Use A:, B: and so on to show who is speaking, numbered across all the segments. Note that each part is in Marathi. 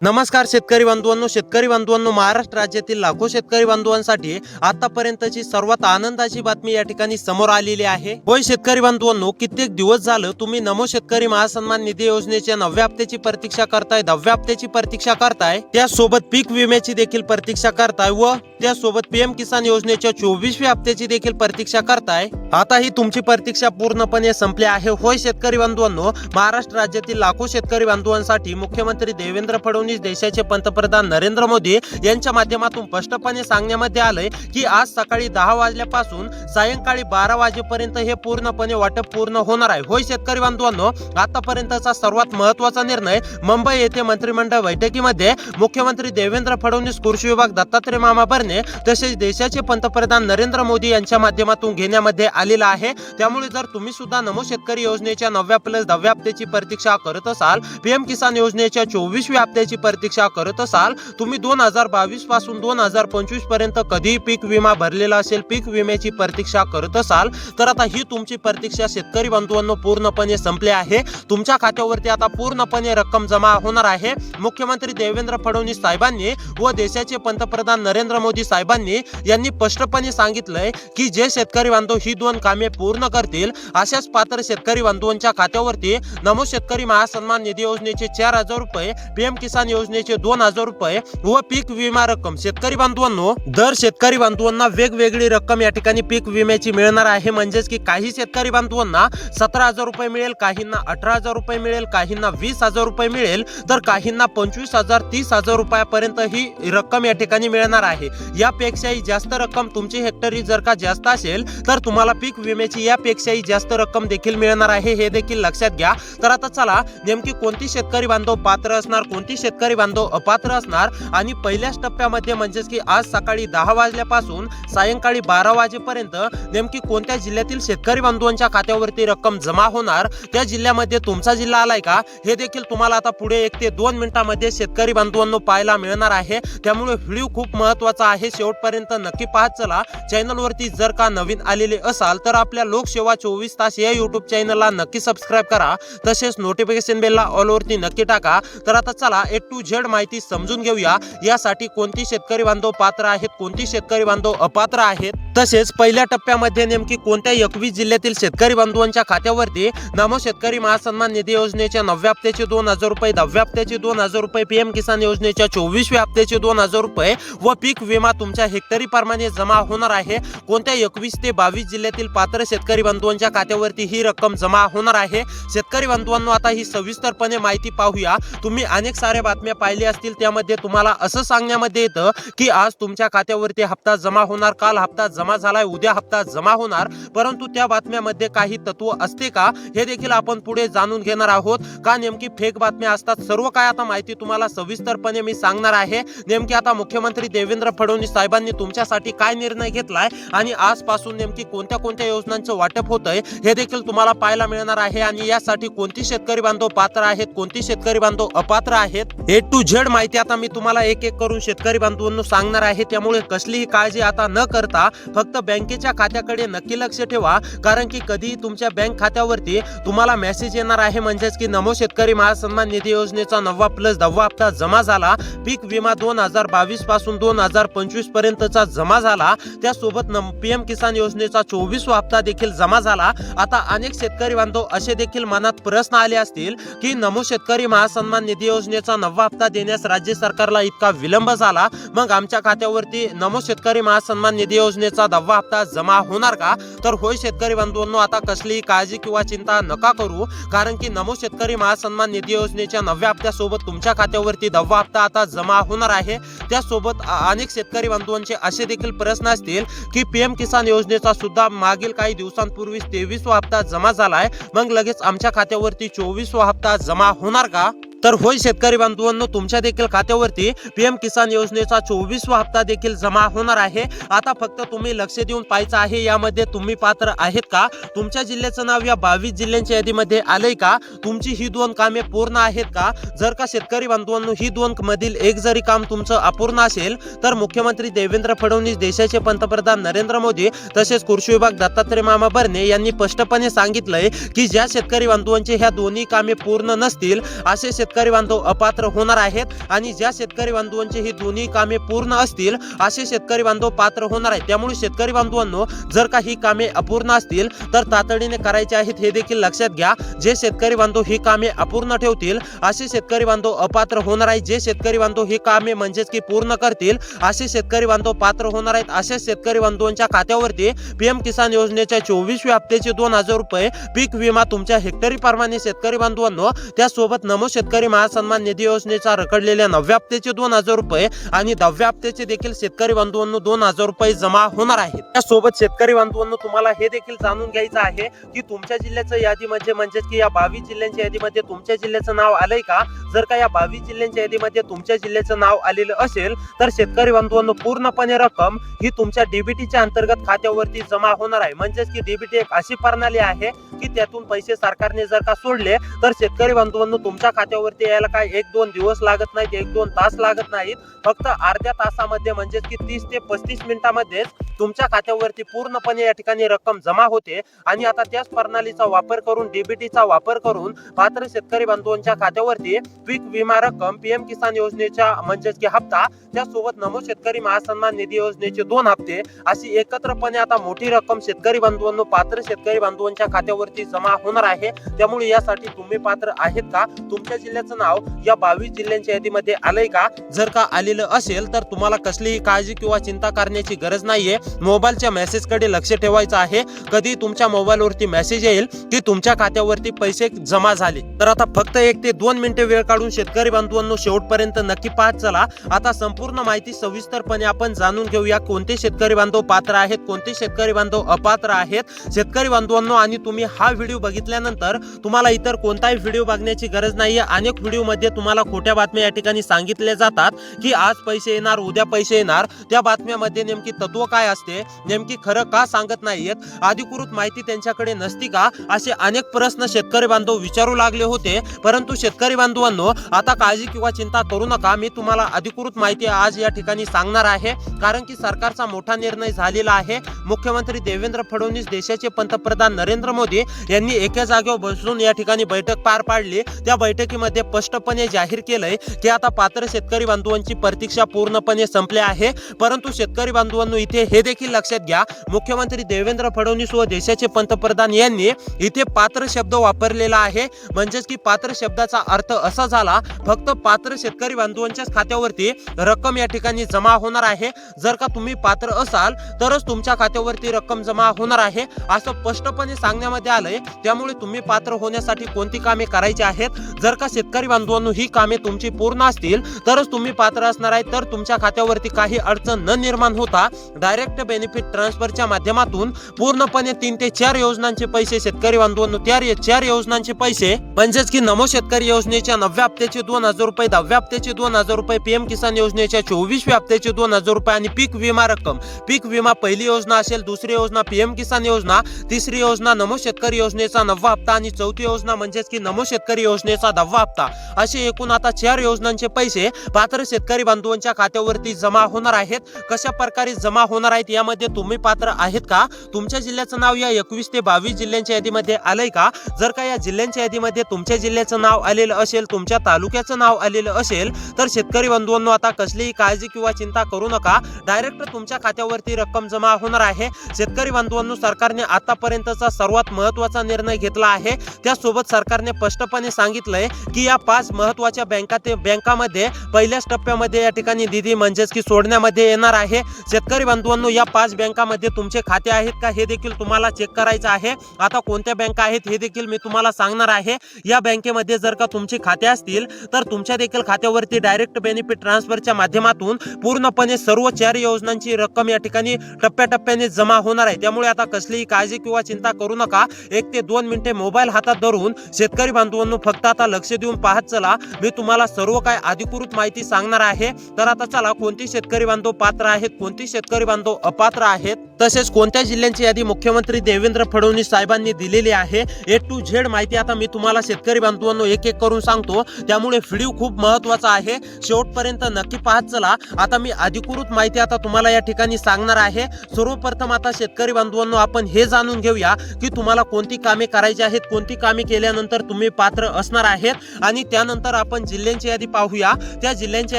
A: नमस्कार शेतकरी बांधवांनो, महाराष्ट्र राज्यातील लाखो शेतकरी बांधवांसाठी आतापर्यंतची सर्वात आनंदाची बातमी या ठिकाणी समोर आलेली आहे। होय शेतकरी बांधवांनो, कित्येक दिवस झालं तुम्ही नमो शेतकरी महासन्मान निधी योजनेच्या 9व्या हप्त्याची प्रतीक्षा करताय, 10व्या हप्त्याची प्रतीक्षा करताय, त्यासोबत पीक विम्याची देखील प्रतीक्षा करताय व त्यासोबत पीएम किसान योजनेच्या 24व्या हप्त्याची देखील प्रतीक्षा करताय। आता ही तुमची प्रतीक्षा पूर्णपणे संपली आहे। होय शेतकरी बांधवांनो, महाराष्ट्र राज्यातील लाखो शेतकरी बांधवांसाठी मुख्यमंत्री देवेंद्र फडणवीस, देशाचे पंतप्रधान नरेंद्र मोदी यांच्या माध्यमातून स्पष्टपणे सांगण्यामध्ये आलंय की आज सकाळी 10 वाजल्यापासून सायंकाळी 12 वाजेपर्यंत हे पूर्णपणे वाटप पूर्ण होणार आहे। होय शेतकरी बांधवांनो, आतापर्यंतचा सर्वात महत्त्वाचा निर्णय मुंबई येथे मंत्रिमंडळ बैठकीमध्ये मुख्यमंत्री देवेंद्र फडणवीस, कृषी विभाग दत्तात्रय मामा भरणे तसेच देशाचे पंतप्रधान नरेंद्र मोदी यांच्या माध्यमातून घेण्यामध्ये आलेला आहे। त्यामुळे जर तुम्ही सुद्धा नमो शेतकरी योजनेच्या 9व्या प्लस 10व्या हप्त्याची प्रतीक्षा करत असाल, पीएम किसान योजनेच्या 24व्या हप्त्याची प्रतीक्षा करत असाल, तुम्ही 2022 पासून 2025 पर्यंत कधी पीक विमा भरलेला असेल, पीक विम्याची प्रतीक्षा करत असाल, तर आता ही तुमची प्रतीक्षा शेतकरी बांधवांनो पूर्णपणे संपली आहे। तुमच्या खात्यावरती आता पूर्णपणे रक्कम जमा होणार आहे। मुख्यमंत्री देवेंद्र फडणवीस साहेबांनी व देशाचे पंतप्रधान नरेंद्र मोदी साहेबांनी यांनी स्पष्टपणे सांगितलंय की जे शेतकरी बांधव ही दोन कामे पूर्ण करतील अशाच पात्र शेतकरी बांधवांच्या खात्यावरती नमो शेतकरी महासन्मान निधी योजनेचे 4000 रुपये, पीएम किसान योजनेचे 2000 रुपये व पीक विमा रक्कम शेतकरी बांधवांनो दर शेतकरी बांधवांना वेगवेगळी रक्कम या ठिकाणी पीक विम्याची मिळणार आहे। म्हणजेच की काही शेतकरी बांधवांना 17000 रुपये मिळेल, काहींना 18000 रुपये मिळेल, काहींना 20000 रुपये मिळेल, तर काहींना 25000 30000 रुपयापर्यंत ही रक्कम या ठिकाणी मिळणार आहे। यापेक्षाही जास्त रक्कम तुमची हेक्टरी जर का जास्त असेल तर तुम्हाला पीक विम्याची यापेक्षाही जास्त रक्कम देखील मिळणार आहे, हे देखील लक्षात घ्या। तर आता चला नेमकी कोणती शेतकरी बांधव पात्र असणार, कोणती शेतकरी बांधव अपात्र असणार आणि पहिल्याच टप्प्यामध्ये म्हणजेच की आज सकाळी 10 वाजल्यापासून सायंकाळी 12 वाजेपर्यंत नेमकी कोणत्या जिल्ह्यातील शेतकरी बांधवांच्या खात्यावरती रक्कम जमा होणार, त्या जिल्ह्यामध्ये तुमचा जिल्हा आलाय का, हे देखील तुम्हाला आता पुढे 1 ते 2 मिनिटांमध्ये शेतकरी बांधवांनो पाहायला मिळणार आहे। त्यामुळे व्हिडिओ खूप महत्त्वाचा आहे, शेवटपर्यंत नक्की पाहत चला। चॅनलवरती जर का नवीन आलेले असाल तर आपल्या लोकसेवा 24 तास या YouTube चॅनलला नक्की सबस्क्राइब करा, तसेच नोटिफिकेशन बेलला ऑल वरती नक्की टाका। तर आता चला A to Z माहिती समजून घेऊया, यासाठी कोणती शेतकरी बांधव पात्र आहेत, कोणती शेतकरी बांधव अपात्र आहेत, तसेच पहिल्या टप्प्यामध्ये नेमकी कोणत्या 21 जिल्ह्यातील शेतकरी बांधवांच्या खात्यावरती नमो शेतकरी महासन्मान निधी योजनेच्या 9व्या हप्त्याचे 2000 रुपये, 10व्या हप्त्याचे 2000 रुपये, पीएम किसान योजनेच्या 24व्या हप्त्याचे 2000 रुपये व पीक विमा तुमच्या हेक्टरी प्रमाणे जमा होणार आहे। कोणत्या 21 ते 22 जिल्ह्यातील पात्र शेतकरी बांधवांच्या खात्यावरती ही रक्कम जमा होणार आहे। शेतकरी बांधवांनो, आता ही सविस्तरपणे माहिती पाहूया। तुम्ही अनेक साऱ्या बातम्या पाहिल्या असतील, त्यामध्ये तुम्हाला असं सांगण्यामध्ये येतं की आज तुमच्या खात्यावरती हप्ता जमा होणार, काल हप्ता जमा झालाय, उद्या हप्ता जमा होणार, परंतु त्या बातम्यामध्ये काही तत्व असते का, हे देखील आपण पुढे जाणून घेणार आहोत। का नेमकी फेक बातम्या असतात, सर्व काय आता माहिती तुम्हाला सविस्तरपणे मी सांगणार आहे। नेमकी आता मुख्यमंत्री देवेंद्र फडणवीस साहेबांनी तुमच्यासाठी काय निर्णय घेतलाय आणि आजपासून नेमकी कोणत्या कोणत्या योजनांचं वाटप होतंय, हे देखील तुम्हाला पाहायला मिळणार आहे। आणि यासाठी कोणती शेतकरी बांधव पात्र आहेत, कोणती शेतकरी बांधव अपात्र आहेत, A to Z माहिती आता मी तुम्हाला एक एक करून शेतकरी बांधवांनो सांगणार आहे। त्यामुळे कसलीही काळजी आता न करता फक्त बँकेच्या खात्याकडे नक्की लक्ष ठेवा, कारण की कधी तुमच्या बँक खात्यावरती तुम्हाला मेसेज येणार आहे, म्हणजेच की नमो शेतकरी महासन्मान निधी योजनेचा 9वा प्लस 10वा हप्ता जमा झाला, पीक विमा 2022 पासून 2025 पर्यंतचा जमा झाला, त्यासोबत पीएम किसान योजनेचा 24वा हप्ता देखील जमा झाला। आता अनेक शेतकरी बांधव असे देखील मनात प्रश्न आले असतील की नमो शेतकरी महासन्मान निधी योजनेचा 9वा हप्ता देण्यास राज्य सरकारला इतका विलंब झाला, मग आमच्या खात्यावरती नमो शेतकरी महासन्मान निधी योजनेचा 10वा हप्ता जमा होणार का? तर होय शेतकरी बांधवांनो, आता कसलीही काळजी किंवा चिंता नका करू, कारण की नमो शेतकरी महासन्मान निधी योजनेच्या 9व्या हप्त्यासोबत तुमच्या खात्यावरती 10वा हप्ता आता जमा होणार आहे। त्यासोबत अनेक शेतकरी बांधवांचे असे देखील प्रश्न असतील की पीएम किसान योजनेचा सुद्धा मागील काही दिवसांपूर्वी 23वा हप्ता जमा झालाय, मग लगेच आमच्या खात्यावरती 24वा हप्ता जमा होणार का? तर होय शेतकरी बांधवांनो, तुमच्या देखील खात्यावरती पीएम किसान योजनेचा 24वा हप्ता देखील जमा होणार आहे। आता फक्त तुम्ही लक्ष देऊन पाहायचं आहे, यामध्ये तुम्ही पात्र आहेत का, तुमच्या जिल्ह्याचं नाव या 22 जिल्ह्यांच्या यादीमध्ये आलंय का, तुमची ही दोन कामे पूर्ण आहेत का? जर का शेतकरी बांधवांनो ही दोन मधील एक जरी काम तुमचं अपूर्ण असेल तर मुख्यमंत्री देवेंद्र फडणवीस, देशाचे पंतप्रधान नरेंद्र मोदी तसेच कृषी विभाग दत्तात्रय मामा भरणे यांनी स्पष्टपणे सांगितलंय की ज्या शेतकरी बांधवांचे ह्या दोन्ही कामे पूर्ण नसतील असे शेतकरी बांधव अपात्र होणार आहेत आणि ज्या शेतकरी बांधवांची ही दोन्ही कामे पूर्ण असतील असे शेतकरी बांधव पात्र होणार आहेत। त्यामुळे शेतकरी बांधवांनो, जर का ही कामे अपूर्ण असतील तर तातडीने करायचे आहेत हे देखील लक्षात घ्या। जे शेतकरी बांधव ही कामे अपूर्ण ठेवतील असे शेतकरी बांधव अपात्र होणार आहेत। जे शेतकरी बांधव ही कामे म्हणजेच की पूर्ण करतील असे शेतकरी बांधव पात्र होणार आहेत। अशा शेतकरी बांधवांच्या खात्यावरती पीएम किसान योजनेच्या 24व्या हप्त्याचे 2000 रुपये पीक विमा तुमच्या हेक्टरी प्रमाणे शेतकरी बांधवांनो, त्यासोबत नमो शेतकरी महासन्मान निधी योजनेचा रखडलेल्या 9व्या हप्त्याचे 2000 रुपये आणि 10व्या हप्त्याचे देखील शेतकरी बांधवांनो 2000 रुपये जमा होणार आहेत। त्यासोबत शेतकरी बांधवांनो, तुम्हाला हे देखील जाणून घ्यायचं आहे की तुमच्या जिल्ह्याचं यादीमध्ये म्हणजेच की या 22 जिल्ह्यांच्या यादीमध्ये तुमच्या जिल्ह्याचं नाव आलंय का? जर का या 22 जिल्ह्यांच्या यादीमध्ये तुमच्या जिल्ह्याचं नाव आलेलं असेल तर शेतकरी बांधवांनो, पूर्णपणे रक्कम ही तुमच्या डीबीटीच्या अंतर्गत खात्यावरती जमा होणार आहे। म्हणजेच की डीबीटी एक अशी प्रणाली आहे की त्यातून पैसे सरकारने जर का सोडले तर शेतकरी बांधवांनो, तुमच्या खात्यावरती यायला काय 1-2 दिवस लागत नाहीत, 1-2 तास लागत नाहीत, फक्त अर्ध्या तासामध्ये म्हणजेच की 30 ते 35 मिनिटांमध्ये तुमच्या खात्यावरती पूर्णपणे या ठिकाणी रक्कम जमा होते। आणि आता त्याच प्रणालीचा वापर करून, डीबीटीचा वापर करून पात्र शेतकरी बांधवांच्या खात्यावरती पीक विमा रक्कम, पीएम किसान योजनेच्या म्हणजेच की हप्ता, त्यासोबत नमो शेतकरी महासन्मान निधी योजनेचे 2 हप्ते अशी एकत्रपणे आता मोठी रक्कम शेतकरी बांधवांनो, पात्र शेतकरी बांधवांच्या खात्यावरती जमा होणार आहे। त्यामुळे यासाठी तुम्ही पात्र आहेत का? तुमच्या जिल्ह्याचं नाव या 22 जिल्ह्यांच्या यादीमध्ये आलंय का? जर का आलेलं असेल तर तुम्हाला कसलीही काळजी किंवा चिंता करण्याची गरज नाहीये। मोबाईलच्या मेसेज कडे लक्ष ठेवायचं आहे। कधी तुमच्या मोबाईलवरती मेसेज येईल की तुमच्या खात्यावरती पैसे जमा झाले, तर आता फक्त 1 ते 2 मिनिटे वेळ काढून शेतकरी बांधवांनो शेवटपर्यंत नक्की पाहत चला। आता संपूर्ण माहिती सविस्तरपणे आपण जाणून घेऊया, कोणते शेतकरी बांधव पात्र आहेत, कोणते शेतकरी बांधव अपात्र आहेत शेतकरी बांधवांनो। आणि तुम्ही हा व्हिडिओ बघितल्यानंतर तुम्हाला इतर कोणताही व्हिडिओ बघण्याची गरज नाहीये। अनेक व्हिडिओ मध्ये तुम्हाला खोट्या बातम्या या ठिकाणी सांगितल्या जातात की आज पैसे येणार, उद्या पैसे येणार। त्या बातम्यामध्ये नेमकी तत्व काय असते, नेमकी खरं का सांगत नाहीयेत, अधिकृत माहिती त्यांच्याकडे नसती का, असे अनेक प्रश्न शेतकरी बांधव विचारू लागले होते। परंतु शेतकरी बांधवांनो, आता काळजी किंवा चिंता करू नका, मी तुम्हाला अधिकृत माहिती आज या ठिकाणी सांगणार आहे। कारण की सरकारचा मोठा निर्णय झालेला आहे। मुख्यमंत्री देवेंद्र फडणवीस, देशाचे पंतप्रधान नरेंद्र मोदी यांनी एका जागेवर बसून या ठिकाणी बैठक पार पाडली। त्या बैठकीमध्ये स्पष्टपणे जाहीर केलंय की आता पात्र शेतकरी बांधवांची प्रतीक्षा पूर्णपणे संपली आहे। परंतु शेतकरी बांधवांनो, इथे हे देखील लक्षात घ्या, मुख्यमंत्री देवेंद्र फडणवीस व देशाचे पंतप्रधान यांनी इथे पात्र शब्द वापरलेला आहे। म्हणजेच की पात्र शब्दाचा अर्थ असा झाला, फक्त पात्र शेतकरी बांधवांच्याच खात्यावरती रक्कम या ठिकाणी जमा होणार आहे। जर का तुम्ही पात्र असाल तरच तुमच्या खात्यावरती रक्कम जमा होणार आहे, असं स्पष्टपणे सांगण्यामध्ये आलंय। त्यामुळे तुम्ही पात्र होण्यासाठी कोणती कामे करायची आहेत, जर का शेतकरी बांधवांनो ही कामे तुमची पूर्ण असतील तरच तुम्ही पात्र असणार आहे। तर तुमच्या खात्यावरती काही अडचण न निर्माण होता डायरेक्ट बेनिफिट ट्रान्सफरच्या माध्यमातून पूर्णपणे 3 ते 4 योजनांचे पैसे शेतकरी बांधवांनो, 4 योजनांचे पैसे म्हणजेच की नमो शेतकरी योजनेच्या 9व्या हप्त्याचे 2000 रुपये, 10व्या हप्त्याचे 2000 रुपये, पीएम किसान योजनेच्या 24व्या हप्त्याचे 2000 रुपये आणि पीक विमा रक्कम, पीक विमा पहिली योजना असेल, दुसरी योजना पीएम किसान योजना, तिसरी योजना नमो शेतकरी योजनेचा 9वा हप्ता आणि चौथी योजना म्हणजेच की नमो शेतकरी योजनेचा 10वा हप्ता, असे एकूण आता 4 योजनांचे पैसे पात्र शेतकरी बांधवांच्या खात्यावरती जमा होणार आहेत। कशा प्रकारे जमा होणार आहेत, यामध्ये तुम्ही पात्र आहेत का? तुमच्या जिल्ह्याचं नाव या 21 ते 22 जिल्ह्यांच्या यादीमध्ये आलंय का? जर का या जिल्ह्यांच्या यादीमध्ये तुमच्या जिल्ह्याचं नाव आलेलं असेल, तुमच्या तालुक्याचं नाव आलेलं असेल तर शेतकरी बांधवांनो, आता कसलीही काळजी किंवा चिंता करू नका, डायरेक्ट तुमच्या खात्यावरती रक्कम जमा होणार आहे। शेतकरी बांधवांनो, सरकारने आतापर्यंतचा सर्वात महत्त्वाचा निर्णय घेतला आहे। त्यासोबत सरकारने स्पष्टपणे सांगितलंय की या 5 महत्त्वाच्या बँकामध्ये पहिल्याच टप्प्यामध्ये या ठिकाणी निधी म्हणजेच की सोडण्यामध्ये येणार आहे। शेतकरी बांधवांनो, या 5 बँकामध्ये तुमचे खाते आहेत का हे देखील तुम्हाला चेक करायचं आहे। आता कोणत्या बँका आहेत हे देखील मी तुम्हाला सांगणार आहे। या बँकेमध्ये जर का तुमचे खाते असतील तर तुमच्या देखील खात्यावरती डायरेक्ट बेनिफिट ट्रान्सफरच्या माध्यमातून पूर्णपणे सर्व 4 योजनांची रक्कम या ठिकाणी टप्प्याटप्प्याने जमा होणार आहे। त्यामुळे आता कसलीही काळजी किंवा चिंता करू नका। 1 ते 2 मिनिटे मोबाईल हातात धरून शेतकरी बांधवांनो फक्त आता लक्ष देऊन पाहत चला, मी तुम्हाला सर्व काय अधिकृत माहिती सांगणार आहे। तर आता चला, कोणती शेतकरी बांधव पात्र आहेत, कोणती शेतकरी बांधव अपात्र आहेत, तसेच कोणत्या जिल्ह्यांची यादी मुख्यमंत्री देवेंद्र फडणवीस साहेबांनी दिलेली आहे, A to Z माहिती आता मी तुम्हाला शेतकरी बांधवांनो एक एक करून सांगतो। त्यामुळे व्हिडिओ खूप महत्त्वाचा आहे, शेवटपर्यंत नक्की पाहत चला। आता मी अधिकृत माहिती आता तुम्हाला या ठिकाणी सांगणार आहे। सर्वप्रथम आता शेतकरी बांधवांनो, आपण हे जाणून घेऊया की तुम्हाला कोणती कामे करायची आहेत, कोणती कामे केल्यानंतर तुम्ही पात्र असणार आहेत आणि त्यानंतर आपण जिल्ह्यांची यादी पाहूया। त्या जिल्ह्यांच्या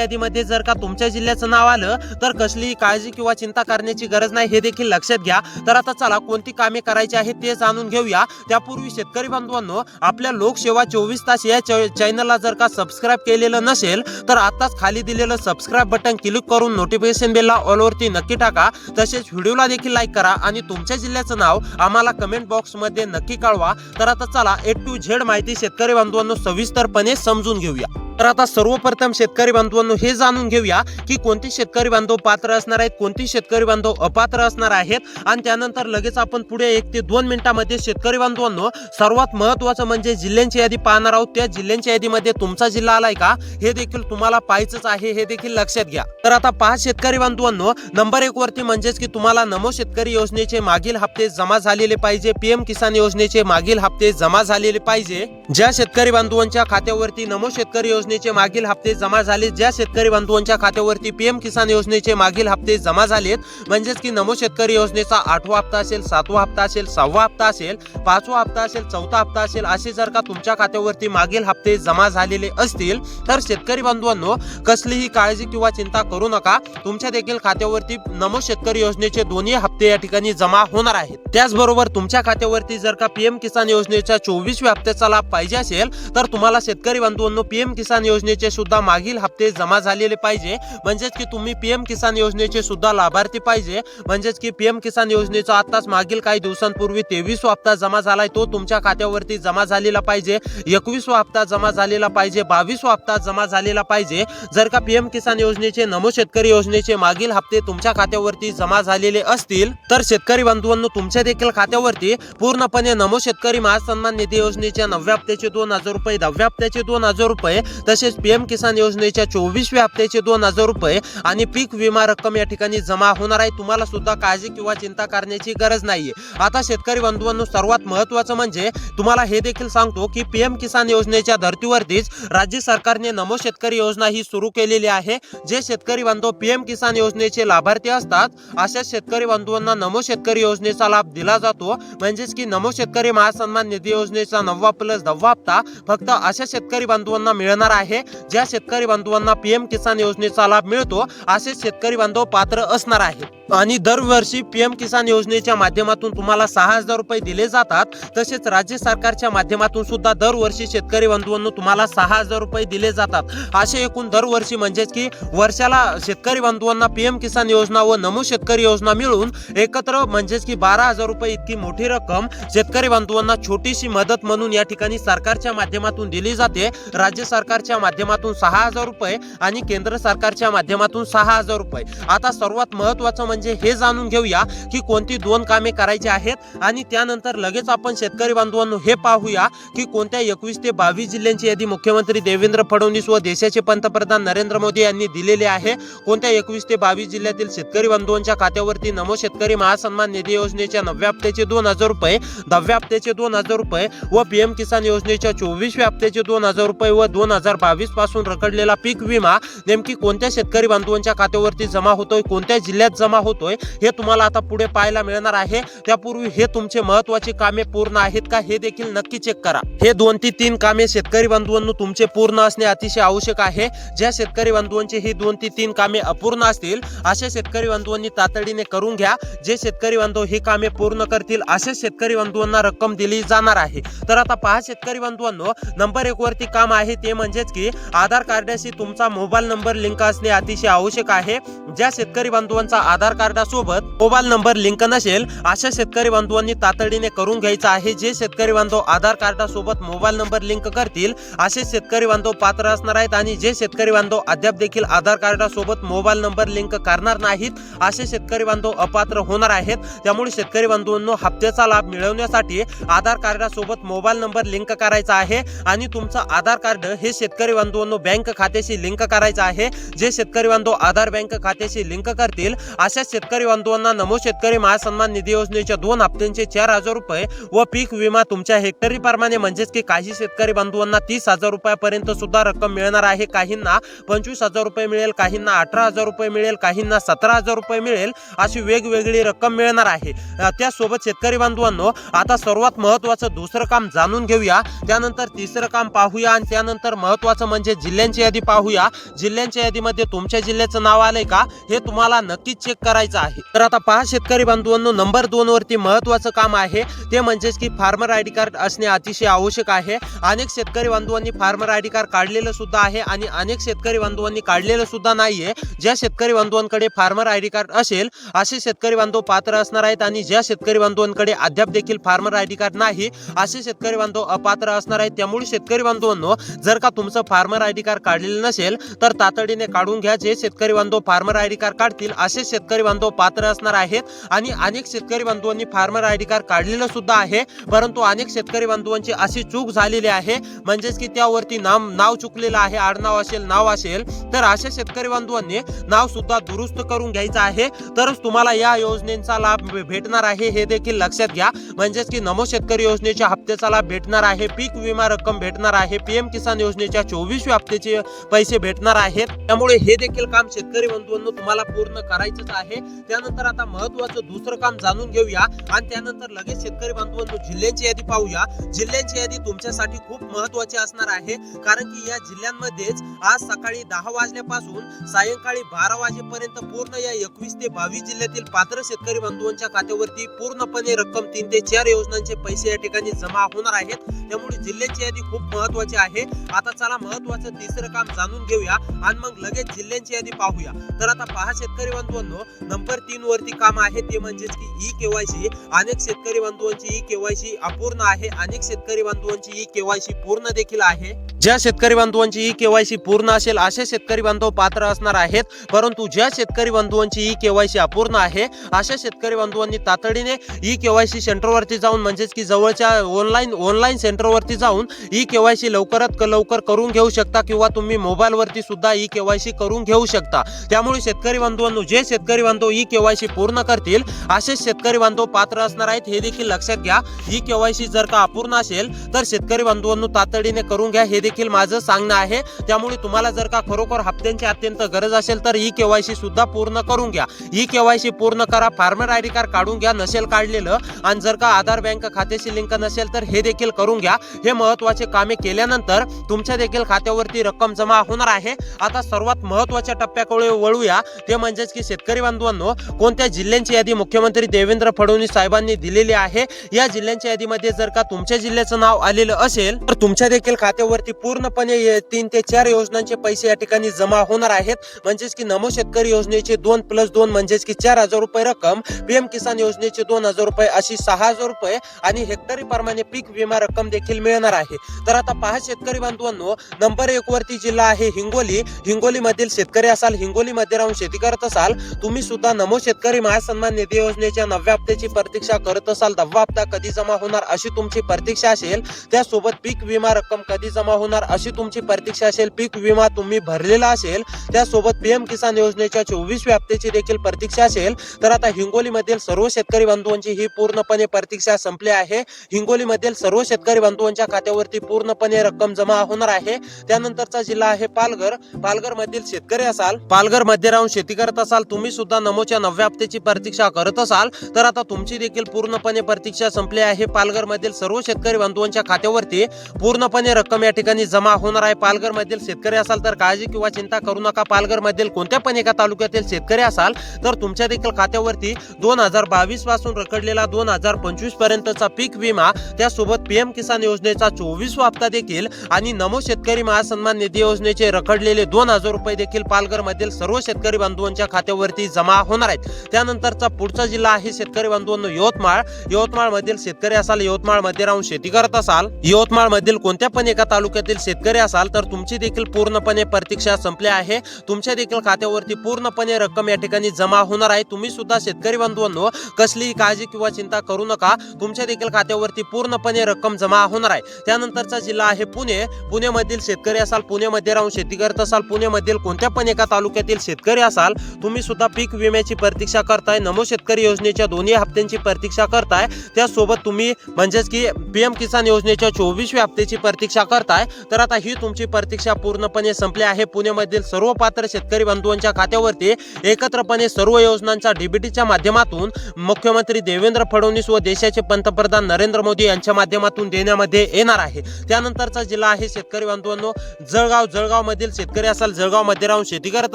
A: यादीमध्ये जर का तुमच्या जिल्ह्याचं नाव आलं तर कसलीही काळजी किंवा चिंता करण्याची गरज नाही, हे देखील लक्षात घ्या। तर आता चला कोणती कामे करायची आहेत ते जाणून घेऊया। त्यापूर्वी शेतकरी बांधवांनो, आपल्या लोकसेवा 24 तास या चॅनलला जर का सबस्क्राइब केलेलं नसेल तर आताच खाली दिलेलं सबस्क्राइब बटन क्लिक करून नोटिफिकेशन बेलला ऑल वरती नक्की टाका। तसेच व्हिडिओला देखील लाईक करा आणि तुमच्या जिल्ह्याचं नाव आम्हाला कमेंट बॉक्स मध्ये नक्की कळवा। तर आता चला A to Z माहिती शेतकरी बांधवांनो सविस्तरपणे समजून घेऊया। तर आता सर्वप्रथम शेतकरी बांधवांनो हे जाणून घेऊया की कोणते शेतकरी बांधव पात्र असणार आहेत, कोणते शेतकरी बांधव अपात्र असणार आहेत आणि त्यानंतर लगेच आपण पुढे 1 ते 2 मिनिटांमध्ये शेतकरी बांधवांनो सर्वात महत्त्वाचं म्हणजे जिल्ह्यांची यादी पाहणार आहोत। त्या जिल्ह्यांच्या यादीमध्ये तुमचा जिल्हा आलाय का हे देखील तुम्हाला पाहायचंच आहे, हे देखील लक्षात घ्या। तर आता पहा शेतकरी बांधवांनो, नंबर 1 वरती म्हणजेच की तुम्हाला नमो शेतकरी योजनेचे मागील हप्ते जमा झालेले पाहिजे, पीएम किसान योजनेचे मागील हप्ते जमा झालेले पाहिजे। ज्या शेतकरी बांधवांच्या खात्यावरती नमो शेतकरी योजनेचे मागील हप्ते जमा झाले, ज्या शेतकरी बांधवांच्या खात्यावरती पीएम किसान योजनेचे मागील हप्ते जमा झालेत, म्हणजेच की नमो शेतकरी योजनेचा 8वा हप्ता असेल, 7वा हप्ता असेल, 6वा हप्ता असेल, 5वा हप्ता असेल, 4था हप्ता असेल, असे जर का तुमच्या खात्यावरती मागील हप्ते जमा झालेले असतील तर शेतकरी बांधवांनो कसलीही काळजी किंवा चिंता करू नका। तुमच्या देखील खात्यावरती नमो शेतकरी योजनेचे दोन्ही हप्ते या ठिकाणी जमा होणार आहेत। त्याचबरोबर तुमच्या खात्यावरती जर का पीएम किसान योजनेच्या 24व्या हप्त्याचा लाभ पाहिजे असेल तर तुम्हाला शेतकरी बांधवांनो पीएम किसान योजनेचे सुद्धा मागील हप्ते जमा झालेले पाहिजे, म्हणजेच की तुम्ही पीएम किसान योजनेचे सुद्धा लाभार्थी पाहिजे। म्हणजेच की पीएम किसान योजनेचा आताच मागील काही दिवसांपूर्वी 23वा हप्ता जमा झालाय, तो तुमच्या खात्यावरती जमा झालेला पाहिजे। 21वा हप्ता जमा झालेला पाहिजे, 22वा हप्ता जमा झालेला पाहिजे। जर का पीएम किसान योजनेचे नमो शेतकरी योजनेचे मागील हप्ते तुमच्या खात्यावरती जमा झालेले असतील तर शेतकरी बांधवांनो तुमच्या देखील खात्यावरती पूर्णपणे नमो शेतकरी महासन्मान निधी योजनेच्या 9व्या हप्त्याचे 2000 रुपये, 10व्या हप्त्याचे 2000 रुपये, तसेच पीएम किसान योजनेच्या 24व्या हप्त्याचे 2000 रुपये आणि पीक विमा रक्कम या ठिकाणी जमा होणार आहे। तुम्हाला सुद्धा काळजी किंवा चिंता करण्याची गरज नाहीये। आता शेतकरी बांधवांनो सर्वात महत्त्वाचं म्हणजे तुम्हाला हे देखील सांगतो की पीएम किसान योजनेच्या धर्तीवरतीच राज्य सरकारने नमो शेतकरी योजना ही सुरू केलेली आहे। जे शेतकरी बांधव पीएम किसान योजनेचे लाभार्थी असतात अशा शेतकरी बांधवांना नमो शेतकरी योजनेचा लाभ दिला जातो। म्हणजेच की नमो शेतकरी महासन्मान निधी योजनेचा 9वा प्लस 10वा हप्ता फक्त अशा शेतकरी बांधवांना मिळणार आहे ज्या शेतकरी बांधवांना पीएम किसान योजनेचा लाभ मिळतो असे शेतकरी बांधव पात्र असणार आहेत। आणि दरवर्षी पीएम किसान योजनेच्या माध्यमातून तुम्हाला 6000 रुपये दिले जातात। तसेच राज्य सरकारच्या माध्यमातून सुद्धा दरवर्षी शेतकरी बांधवांनो तुम्हाला 6000 रुपये दिले जातात। असे एकूण दरवर्षी म्हणजेच की वर्षाला शेतकरी बांधवांना पीएम किसान योजना व नमो शेतकरी योजना मिळून एकत्र म्हणजेच की 12000 रुपये इतकी मोठी रक्कम शेतकरी बांधवांना छोटीशी मदत म्हणून या ठिकाणी सरकारच्या माध्यमातून दिली जाते। राज्य सरकारच्या माध्यमातून 6000 रुपये आणि केंद्र सरकारच्या माध्यमातून 6000 रुपये। आता सर्वात महत्त्वाचं म्हणजे हे जाणून घेऊया की कोणती 2 कामे करायची आहेत आणि त्यानंतर लगेच आपण शेतकरी बांधवांनो हे पाहूया की कोणत्या 21 ते 22 जिल्ह्यांची यादी मुख्यमंत्री देवेंद्र फडणवीस व देशाचे पंतप्रधान नरेंद्र मोदी यांनी दिलेली आहे। कोणत्या 21 ते 22 जिल्ह्यातील शेतकरी बांधवांच्या खात्यावरती नमो शेतकरी महासन्मान निधी योजनेच्या 9व्या हप्त्याचे 2000 रुपये, 10व्या हप्त्याचे 2000 रुपये व पीएम किसान योजनेच्या 24व्या हप्त्याचे 2000 रुपये व 2022 पासून रखडलेला पीक विमा नेमकी कोणत्या शेतकरी बांधवांच्या खात्यावरती जमा होतोय, कोणत्या जिल्ह्यात जमा होतोय हे तुम्हाला आता पुढे पाहायला मिळणार आहे। त्यापूर्वी हे तुमचे महत्त्वाची कामे पूर्ण आहेत का हे देखील नक्की चेक करा। हे 2 ते 3 कामे शेतकरी बांधवांनो तुमचे पूर्ण असणे अतिशय आवश्यक आहे। ज्या शेतकरी बांधवांची ही 2 ते 3 कामे अपूर्ण असतील अशा शेतकरी बांधवांनी तातडीने करून घ्या। जे शेतकरी बांधव ही कामे पूर्ण करतील अशा शेतकरी बांधवांना रक्कम दिली जाणार आहे। तर आता पहा शेतकरी बांधवांनो, नंबर 1 वरती काम आहे ते म्हणजेच की आधार कार्डाशी तुमचा मोबाईल नंबर लिंक असणे अतिशय आवश्यक आहे। ज्या शेतकरी बांधवांचा आधार कार्डासोबत मोबाईल नंबर लिंक नसेल अशा शेतकरी बांधवांनी तातडीने करून घ्यायचा आहे। जे शेतकरी बांधव आधार कार्डासोबत मोबाईल नंबर लिंक करतील असे शेतकरी बांधव पात्र असणार आहेत आणि जे शेतकरी बांधव अद्याप देखील आधार कार्डासोबत मोबाईल नंबर लिंक करणार नाहीत असे शेतकरी बांधव अपात्र होणार आहेत। त्यामुळे शेतकरी बांधवांनो हप्त्याचा लाभ मिळवण्यासाठी आधार कार्डासोबत मोबाईल नंबर लिंक करायचा आहे आणि तुमचं आधार कार्ड हे शेतकरी बांधवांनो बँक खात्याशी लिंक करायचा आहे। जे शेतकरी बांधव आधार बँक खात्याशी लिंक करतील अशा शेतकरी बांधवांना नमो शेतकरी महासन्मान निधी योजनेच्या 2 हप्त्यांचे 4,000 रुपये व पीक विमा तुमच्या हेक्टरी प्रमाणे म्हणजेच की काही शेतकरी बांधवांना 30,000 रुपयापर्यंत सुद्धा रक्कम मिळणार आहे। काहींना 25,000 रुपये मिळेल, काहींना 18,000 रुपये मिळेल, काहींना 17,000 रुपये मिळेल, अशी वेगवेगळी रक्कम मिळणार आहे। त्यासोबत शेतकरी बांधवांनो आता सर्वात महत्त्वाचं दुसरं काम जाणून घेऊया, त्यानंतर तिसरं काम पाहूया आणि त्यानंतर महत्त्वाचं म्हणजे जिल्ह्यांची यादी पाहूया। जिल्ह्यांच्या यादीमध्ये तुमच्या जिल्ह्याचं नाव आलंय का हे तुम्हाला नक्कीच चेक करायचं आहे। तर आता पहा शेतकरी बांधवांनो, नंबर 2 वरती महत्त्वाचं काम आहे ते म्हणजेच की फार्मर आयडी कार्ड असणे अतिशय आवश्यक आहे। अनेक शेतकरी बांधवांनी फार्मर आयडी कार्ड काढलेलं सुद्धा आहे आणि अनेक शेतकरी बांधवांनी काढलेलं सुद्धा नाहीये। ज्या शेतकरी बांधवांकडे फार्मर आयडी कार्ड असेल असे शेतकरी बांधव पात्र असणार आहेत आणि ज्या शेतकरी बांधवांकडे अद्याप देखील फार्मर आयडी कार्ड नाही असे शेतकरी बांधव अपात्र असणार आहेत। त्यामुळे शेतकरी बांधवांनो जर का तुमचं फार्मर आयडी कार्ड काढलेलं नसेल तर तातडीने काढून घ्या। जे शेतकरी बांधव फार्मर आयडी कार्ड काढतील असे शेतकरी बांधव पात्र असणार आहेत आणि अनेक शेतकरी बांधवांनी फार्मर आयडी कार्ड काढलेलं सुद्धा आहे, परंतु अनेक शेतकरी बांधवांची अशी चूक झालेली आहे म्हणजेच की त्यावरती नाव चुकलेलं आहे, आडनाव असेल नाव असेल तर अशा शेतकरी बांधवांनी नाव सुद्धा दुरुस्त करून घ्यायचं आहे, तरच तुम्हाला या योजनेचा लाभ भेटणार आहे हे देखील लक्षात घ्या। म्हणजेच की नमो शेतकरी योजनेच्या हप्त्याचा लाभ भेटणार आहे, पीक विमा रक्कम भेटणार आहे, पीएम किसान योजनेच्या 24व्या हप्त्याचे पैसे भेटणार आहेत। त्यामुळे हे देखील काम शेतकरी बांधवांनो तुम्हाला पूर्ण करायचंच आहे। त्यानंतर आता महत्त्वाचं दुसरं काम जाणून घेऊया आणि त्यानंतर लगेच शेतकरी बांधवांनो जिल्ह्यांची यादी पाहूया। जिल्ह्यांची यादी तुमच्यासाठी खूप महत्त्वाची असणार आहे, कारण की या जिल्ह्यांमध्येच आज सकाळी 10 वाजल्यापासून सायंकाळी 12 वाजेपर्यंत पूर्ण या 21 ते 22 जिल्ह्यातील पात्र शेतकरी बांधवांच्या खात्यावरती पूर्णपणे रक्कम 3 ते 4 योजनांचे पैसे या ठिकाणी जमा होणार आहेत। त्यामुळे जिल्ह्याची यादी खूप महत्त्वाची आहे। आता चला महत्त्वाचं तिसरं काम जाणून घेऊया आणि मग लगेच जिल्ह्यांची यादी पाहूया। तर आता पहा शेतकरी बांधवांनो, नंबर 3 वरती काम आहे ते म्हणजेच की ई केवायसी। अनेक शेतकरी बांधवांची ई केवायसी अपूर्ण आहे, अनेक शेतकरी बांधवांची ई केवायसी पूर्ण देखील आहे। ज्या शेतकरी बांधवांची ई केवायसी पूर्ण असेल असे शेतकरी बांधव पात्र असणार आहेत, परंतु ज्या शेतकरी बांधवांची ई केवायसी अपूर्ण आहे अशा शेतकरी बांधवांनी तातडीने ई केवायसी सेंटरवरती जाऊन म्हणजेच की जवळच्या ऑनलाईन सेंटरवरती जाऊन ई केवायसी लवकरात लवकर करून घेऊ शकता किंवा तुम्ही मोबाईलवरती सुद्धा ई केवायसी करून घेऊ शकता। त्यामुळे शेतकरी बांधवांनो जे शेतकरी बांधव ई केवायसी पूर्ण करतील असे शेतकरी बांधव पात्र असणार आहेत हे देखील लक्षात घ्या। ई केवायसी जर का अपूर्ण असेल तर शेतकरी बांधवांनो तातडीने करून घ्या हे देखील माझं सांगणं आहे। त्यामुळे तुम्हाला जर का खरोखर हप्त्यांची अत्यंत गरज असेल तर ई केवायसी सुद्धा पूर्ण करून घ्या। ई केवायसी पूर्ण करा, फार्मर आयडी कार्ड काढून घ्या नसेल काढलेलं, आणि जर का आधार बँक खात्याशी लिंक नसेल तर हे देखील करून घ्या। हे महत्त्वाचे कामे केल्यानंतर तुमच्या देखील खात्यावरती रक्कम जमा होणार आहे। आता सर्वात महत्त्वाच्या टप्प्याकडे वळूया, ते म्हणजेच की शेतकरी बांधवांनो कोणत्या जिल्ह्यांची यादी मुख्यमंत्री देवेंद्र फडणवीस साहेबांनी दिलेली आहे। या जिल्ह्यांच्या यादीमध्ये जर का तुमच्या जिल्ह्याचं नाव आलेलं असेल तर तुमच्या देखील खात्यावरती पूर्णपणे 3 ते 4 योजनांचे पैसे या ठिकाणी जमा होणार आहेत। म्हणजेच की नमो शेतकरी योजनेचे 2+2 म्हणजेच की 4,000 रुपये रक्कम, पीएम किसान योजनेचे 2,000 रुपये अशी 6,000 रुपये आणि हेक्टरी प्रमाणे पीक विमा रक्कम देखील मिळणार आहे। तर आता पहा शेतकरी बांधवांनो, नंबर 1 वरती जिल्हा आहे हिंगोली। हिंगोली मधील शेतकरी असाल, हिंगोली मध्ये राहून शेती करत असाल, तुम्ही सुद्धा नमो शेतकरी महासन्मान निधी योजनेच्या 9व्या हप्त्याची प्रतीक्षा करत असाल, 10वा हप्ता कधी जमा होणार अशी तुमची प्रतीक्षा असेल, त्यासोबत पीक विमा रक्कम कधी जमा होणार अशी तुमची प्रतीक्षा असेल, पीक विमा तुम्ही भरलेला असेल, त्यासोबत पीएम किसान योजनेच्या 24व्या हप्त्याची देखील प्रतीक्षा असेल, तर आता हिंगोली मधील सर्व शेतकरी बांधवांची ही पूर्णपणे प्रतीक्षा संपली आहे। हिंगोली मधील सर्व शेतकरी बांधवांच्या खात्यावरती पूर्णपणे रक्कम जमा होणार आहे। त्यानंतरचा जिल्हा आहे पालघर। पालघर मधील शेतकरी असाल, पालघर मध्ये राहून शेती करत असाल, तुम्ही सुद्धा नमोच्या 9व्या हप्त्याची प्रतीक्षा करत असाल, तर आता तुमची देखील पूर्णपणे प्रतीक्षा संपली आहे। पालघर मधील सर्व शेतकरी बांधवांच्या खात्यावरती पूर्णपणे रक्कम या ठिकाणी जमा होणार आहे। पालघर मधील शेतकरी असाल तर काळजी किंवा चिंता करू नका। पालघर मधील कोणत्या पण एका तालुक्यातील शेतकरी असाल तर तुमच्या देखील खात्यावरती 2022 पासून रखडलेला 2025 पर्यंतचा पीक विमा, त्यासोबत पीएम किसान योजनेचा 24वा हप्ता देखील आणि नमो शेतकरी महासन्मान निधी योजनेचे रखडलेले 2,000 रुपये देखील पालघर मधील सर्व शेतकरी बांधवांच्या खात्यावरती जमा होणार आहेत। त्यानंतरचा पुढचा जिल्हा आहे शेतकरी बांधवांनो यवतमाळ। यवतमाळ मधील शेतकरी असाल, यवतमाळ मध्ये राहून शेती करत असाल, यवतमाळ मधील कोणत्या पण एका तालुक्यात तालुक्यातील शेतकरी असाल तर तुमची देखील पूर्णपणे प्रतीक्षा संपली आहे। तुमच्या देखील खात्यावरती पूर्णपणे रक्कम या ठिकाणी जमा होणार आहे। तुम्ही सुद्धा शेतकरी बंधूंनो कसलीही काळजी किंवा चिंता करू नका, तुमच्या देखील खात्यावरती पूर्णपणे रक्कम जमा होणार आहे। त्यानंतरचा जिल्हा आहे पुणे। पुण्यामधील शेतकरी असाल, पुण्यामध्ये राहून शेती करत असाल, पुण्यामधील कोणत्या पण एका तालुक्यातील शेतकरी असाल, तुम्ही सुद्धा पीक विम्याची प्रतीक्षा करताय, नमो शेतकरी योजनेच्या दोन्ही हप्त्यांची प्रतीक्षा करताय, त्यासोबत तुम्ही म्हणजेच की पीएम किसान योजनेच्या 24व्या हप्त्याची प्रतीक्षा करताय, तर आता ही तुमची प्रतीक्षा पूर्णपणे संपली आहे। पुण्यामधील सर्व पात्र शेतकरी बंधूंच्या खात्यावरती एकत्रपणे सर्व योजनांचा डीबीटीच्या माध्यमातून मुख्यमंत्री देवेंद्र फडणवीस व देशाचे पंतप्रधान नरेंद्र मोदी यांच्या माध्यमातून देण्यामध्ये येणार आहे। त्यानंतरचा जिल्हा आहे शेतकरी बंधूंनो जळगाव। जळगाव मधील शेतकरी असाल, जळगाव मध्ये राहून शेती करत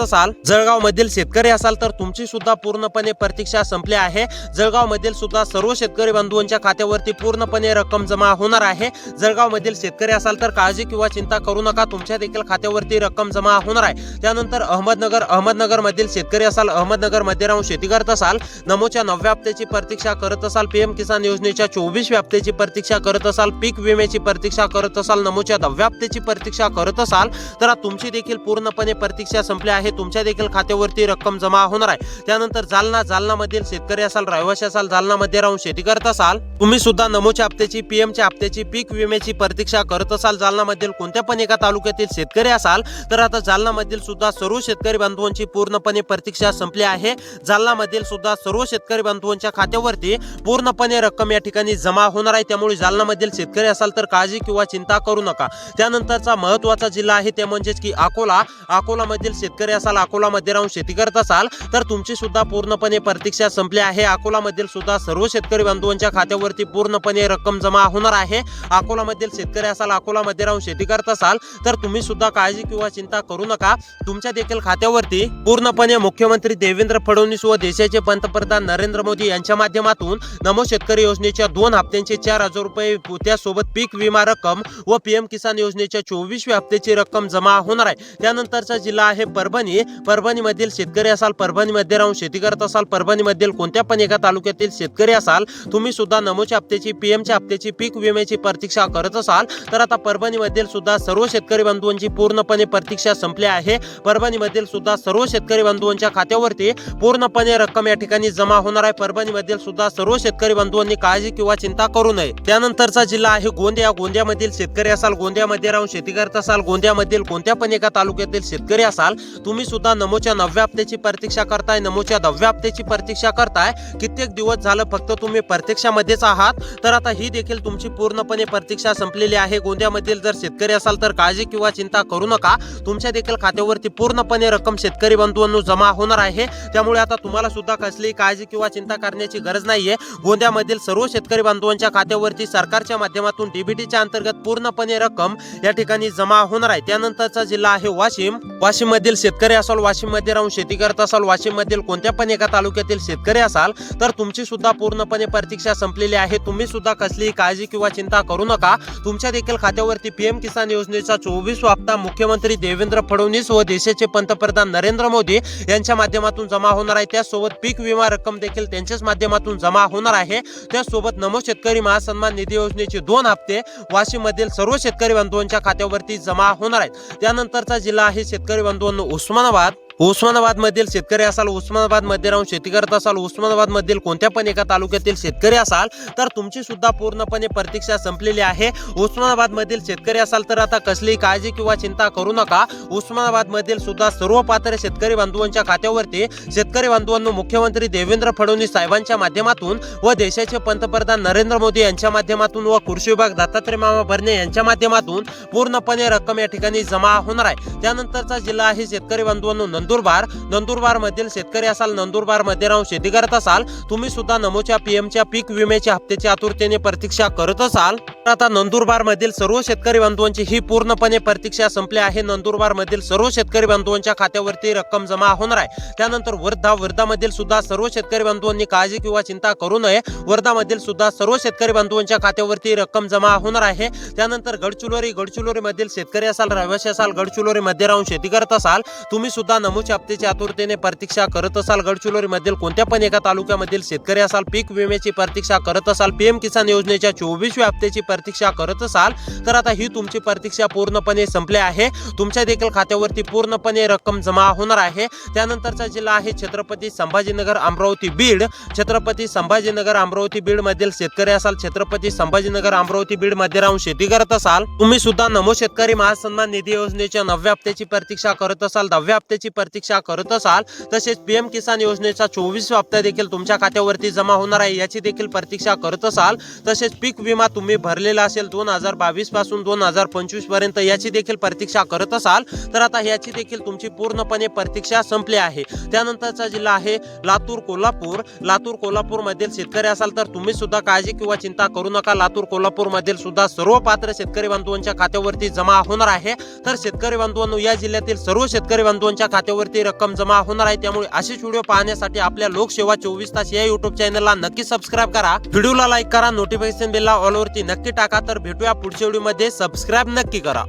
A: असाल, जळगाव मधील शेतकरी असाल तर तुमची सुद्धा पूर्णपणे प्रतीक्षा संपली आहे। जळगाव मधील सुद्धा सर्व शेतकरी बंधूंच्या खात्यावरती पूर्णपणे रक्कम जमा होणार आहे। जळगाव मधील शेतकरी असाल तर काळजी किंवा चिंता करू नका, तुमच्या देखील खात्यावरती रक्कम जमा होणार आहे। त्यानंतर अहमदनगर मधील शेतकरी असाल, अहमदनगर मध्ये राहून शेती करत असाल, नमोच्या 9व्या हप्त्याची प्रतीक्षा करत असाल, पीएम किसान योजनेच्या 24व्या हप्त्याची प्रतीक्षा करत असाल, पीक विम्याची प्रतीक्षा करत असाल, नमोच्या 10व्या हप्त्याची प्रतीक्षा करत असाल, तर तुमची देखील पूर्णपणे प्रतीक्षा संपली आहे। तुमच्या देखील खात्यावरती रक्कम जमा होणार आहे। त्यानंतर जालना मधील शेतकरी असाल, रहिवासी असाल, जालना मध्ये राहून शेती करत असाल, तुम्ही सुद्धा नमोच्या हप्त्याची, पीएमच्या हप्त्याची, पीक विम्याची प्रतीक्षा करत असाल, जालना मधील कोणत्या पण एका तालुक्यातील शेतकरी असाल, तर आता जालना मधील सुद्धा सर्व शेतकरी बंधूंची पूर्णपणे प्रतीक्षा संपली आहे। जालना मधील सुद्धा सर्व शेतकरी बंधूंच्या खात्यावरती पूर्णपणे रक्कम या ठिकाणी जमा होणार आहे। त्यामुळे जालना मधील शेतकरी असाल तर काळजी किंवा चिंता करू नका। त्यानंतरचा महत्त्वाचा जिल्हा आहे ते म्हणजेच की अकोला। अकोला मधील शेतकरी असाल, अकोला मध्ये राहून शेती करत असाल तर तुमची सुद्धा पूर्णपणे प्रतीक्षा संपली आहे। अकोला मधील सुद्धा सर्व शेतकरी बंधूंच्या खात्यावरती पूर्णपणे रक्कम जमा होणार आहे। अकोला मधील शेतकरी असाल, अकोला मध्ये राहून शेती करत असाल तर तुम्ही सुद्धा काळजी किंवा चिंता करू नका, तुमच्या देखील खात्यावरती पूर्णपणे मुख्यमंत्री देवेंद्र फडणवीस व देशाचे पंतप्रधान नरेंद्र मोदी यांच्या माध्यमातून नमो शेतकरी योजनेच्या 2 हप्त्यांचे 4000 रुपये, त्यासोबत पीक विमा रक्कम व पीएम किसान योजनेच्या 24व्या हप्त्याची रक्कम जमा होणार आहे। त्यानंतरचा जिल्हा आहे परभणी। परभणी मधील शेतकरी असाल, परभणी मध्ये राहून शेती करत असाल, परभणी मधील कोणत्या पण एका तालुक्यातील शेतकरी असाल, तुम्ही सुद्धा नमोच्या हप्त्याची, पीएमच्या हप्त्याची, पीक विम्याची प्रतीक्षा करत असाल, तर आता परभणी मधील सुद्धा सर्व शेतकरी बंधूंची पूर्णपणे प्रतीक्षा संपली आहे। परभणी मधील सुद्धा सर्व शेतकरी बंधूंच्या खात्यावरती पूर्णपणे रक्कम या ठिकाणी जमा होणार आहे। परभणी मधील सुद्धा सर्व शेतकरी बंधूंनी काळजी किंवा चिंता करू नये। त्यानंतरचा जिल्हा आहे गोंदिया। गोंदियामधील शेतकरी असाल, गोंदियामध्ये राहून शेती करत असाल, गोंदियामधील कोणत्या पण एका तालुक्यातील शेतकरी असाल, तुम्ही सुद्धा नमोच्या 9व्या हप्त्याची प्रतीक्षा करताय, नमोच्या 10व्या हप्त्याची प्रतीक्षा करताय, कित्येक दिवस झालं फक्त तुम्ही प्रतीक्षामध्येच आहात, तर आता ही देखील तुमची पूर्णपणे प्रतीक्षा संपलेली आहे। गोंदियामधील जर शेतकरी असाल तर काळजी किंवा चिंता करू नका, तुमच्या देखील खात्यावरती पूर्णपणे रक्कम शेतकरी बंधूंनो जमा होणार आहे। त्यामुळे आता तुम्हाला सुद्धा कसलीही काळजी किंवा चिंता करण्याची गरज नाहीये। गोंदियामधील सर्व शेतकरी बंधूंच्या खात्यावरती सरकारच्या माध्यमातून डीबीटीच्या अंतर्गत पूर्णपणे रक्कम या ठिकाणी जमा होणार आहे। त्यानंतरचा जिल्हा आहे वाशिम। वाशिम मधील शेतकरी असाल, वाशिम मध्ये राहून शेती करत असाल, वाशिम मधील कोणत्या पण एका तालुक्यातील शेतकरी असाल तर तुमची सुद्धा पूर्णपणे प्रतीक्षा संपलेली आहे। तुम्ही सुद्धा कसलीही काळजी किंवा चिंता करू नका, तुमच्या देखील खात्यावरती पीएम किसान योजनेचा 24वा हप्ता मुख्यमंत्री देवेंद्र फडणवीस व देशाचे पंतप्रधान नरेंद्र मोदी यांच्या माध्यमातून जमा होणार आहे। त्यासोबत पीक विमा रक्कम देखील त्यांच्याच माध्यमातून जमा होणार आहे। त्यासोबत नमो शेतकरी महासन्मान निधी योजनेचे 2 हप्ते वाशिम मधील सर्व शेतकरी बंधूंच्या खात्यावरती जमा होणार आहेत। त्यानंतरचा जिल्हा आहे शेतकरी बंधूंनो उस्मानाबाद। उस्मानाबाद मधील शेतकरी असाल, उस्मानाबाद मध्ये राहून शेती करत असाल, उस्मानाबाद मधील कोणत्या पण एका तालुक्यातील शेतकरी असाल तर तुमची सुद्धा पूर्णपणे प्रतीक्षा संपलेली आहे। उस्मानाबाद मधील शेतकरी असाल तर आता कसलीही काळजी किंवा चिंता करू नका, उस्मानाबाद मधील सुद्धा सर्व पात्र शेतकरी बंधूंच्या खात्यावरती शेतकरी बंधूंनो मुख्यमंत्री देवेंद्र फडणवीस साहेबांच्या माध्यमातून व देशाचे पंतप्रधान नरेंद्र मोदी यांच्या माध्यमातून व कृषी विभाग दत्तात्रय मामा भरणे यांच्या माध्यमातून पूर्णपणे रक्कम या ठिकाणी जमा होणार आहे। त्यानंतरचा जिल्हा आहे शेतकरी बंधूंनो नंदुरबार मधील शेतकरी असाल, नंदुरबार मध्ये राहून शेती करत असाल, तुम्ही सुद्धा नमोच्या पीएमच्या पीक विम्याच्या हप्त्याची आतुरतेने प्रतीक्षा करत असाल तर आता नंदुरबार मधील सर्व शेतकरी बंधूंची ही पूर्णपणे प्रतीक्षा संपली आहे। नंदुरबार मधील सर्व शेतकरी बंधूंच्या खात्यावरती रक्कम जमा होणार आहे। त्यानंतर वर्धा मधील सुद्धा सर्व शेतकरी बंधूंनी काळजी किंवा चिंता करू नये, वर्धा मधील सुद्धा सर्व शेतकरी बंधूंच्या खात्यावरती रक्कम जमा होणार आहे। त्यानंतर गडचिरोली मधील शेतकरी असाल, रहिवासी असाल, गडचिरोली मध्ये राहून शेती करत असाल, तुम्ही सुद्धा नमोच्या हप्त्याची आतुरतेने प्रतीक्षा करत असाल, गडचिरोली मधील कोणत्या पण एका तालुक्यामधील शेतकरी असाल, पीक विम्याची प्रतीक्षा करत असाल, पीएम किसान योजनेच्या 24व्या हप्त्याची प्रतीक्षा करत असाल, तर आता ही तुमची प्रतीक्षा पूर्णपणे संपली आहे. तुमच्या देखील खात्यावरती पूर्णपणे रक्कम जमा होणार आहे. त्यानंतरचा जिल्हा आहे छत्रपती संभाजीनगर, अमरावती, बीड. छत्रपती संभाजीनगर, अमरावती, बीड मधील शेतकरी असाल, छत्रपती संभाजीनगर, अमरावती, बीड मध्ये राहून शेती करत असाल, तुम्ही सुद्धा नमो शेतकरी महासन्मान निधी योजनेच्या 9व्या हप्त्याची प्रतीक्षा करत असाल, 10व्या हप्त्याची प्रतीक्षा करत असाल, तसेच पीएम किसान योजनेचा 24वा हप्ता देखील तुमच्या खात्यावरती जमा होणार आहे, याची देखील प्रतीक्षा करत असाल, तसेच पीक विमा तुम्ही भरलेला असेल 2022 पासून 2025 पर्यंत, याची देखील प्रतीक्षा करत असाल, तर आता याची देखील तुमची पूर्णपणे प्रतीक्षा संपली आहे. त्यानंतरचा जिल्हा आहे लातूर, कोल्हापूर. लातूर, कोल्हापूर मधील शेतकरी असाल तर तुम्ही सुद्धा काळजी किंवा चिंता करू नका. लातूर, कोल्हापूर मधील सुद्धा सर्व पात्र शेतकरी बांधवांच्या खात्यावरती जमा होणार आहे. तर शेतकरी बांधवांनो, या जिल्ह्यातील सर्व शेतकरी बांधवांच्या खात्यावरती रक्कम जमा होणार आहे. त्यामुळे असेच व्हिडिओ पाहण्यासाठी आपल्या लोकसेवा 24 तास या युट्यूब चॅनलला नक्की सबस्क्राईब करा. व्हिडिओला लाईक करा, नोटिफिकेशन बेलला ऑल वरती नक्की टाका. तर भेटूया पुढच्या व्हिडिओ मध्ये. सबस्क्राईब नक्की करा.